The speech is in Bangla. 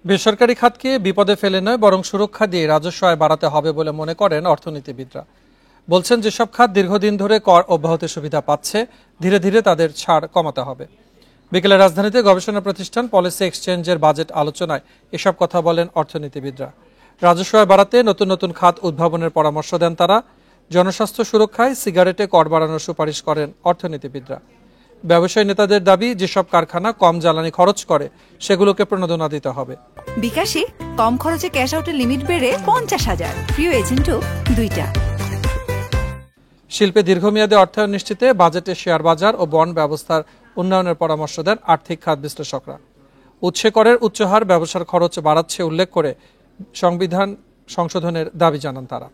বেসরকারি খাতকে বিপদে ফেলে নয় বরং সুরক্ষা দিয়ে রাজস্ব আয় বাড়াতে হবে বলে মনে করেন অর্থনীতিবিদরা। বলছেন যেসব খাত দীর্ঘদিন ধরে কর অব্যাহতির সুবিধা পাচ্ছে ধীরে ধীরে তাদের ছাড় কমাতে হবে। বিকেলে রাজধানীতে গবেষণা প্রতিষ্ঠান পলিসি এক্সচেঞ্জের বাজেট আলোচনায় এসব কথা বলেন অর্থনীতিবিদরা। রাজস্ব আয় বাড়াতে নতুন নতুন খাত উদ্ভাবনের পরামর্শ দেন তারা। জনস্বাস্থ্য সুরক্ষায় সিগারেটে কর বাড়ানোর সুপারিশ করেন অর্থনীতিবিদরা। ব্যবসায়ী নেতাদের দাবি যেসব কারখানা কম জ্বালানি খরচ করে সেগুলোকে প্রণোদনা দিতে হবে। বিকাশে কম খরচে ক্যাশ আউটের লিমিট বেড়ে 50,000, প্রিয় এজেন্টও 2টা। শিল্পে দীর্ঘমেয়াদী অর্থায়ন নিশ্চিতে বাজেটে শেয়ার বাজার ও বন্ড ব্যবস্থার উন্নয়নের পরামর্শ দেন আর্থিক খাত বিশ্লেষকরা। উৎসে করের উচ্চ হার ব্যবসার খরচ বাড়াচ্ছে উল্লেখ করে সংবিধান সংশোধনের দাবি জানান তারা।